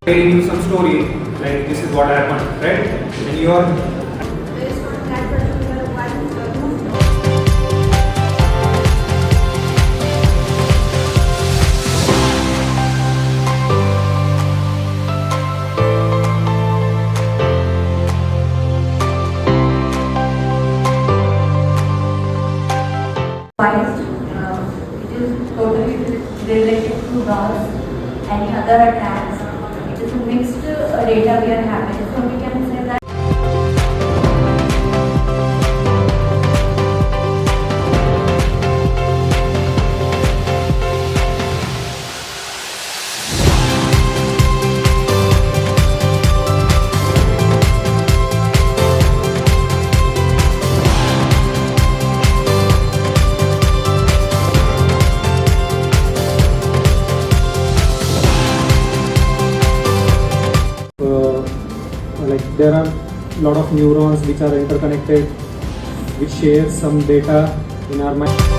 telling you some story like this is what happened, right? And you are based on that particular one movement. It is totally related to laws, any other attacks. It is a mixed data we are having, so we can say that. Like there are a lot of neurons which are interconnected, which share some data in our mind.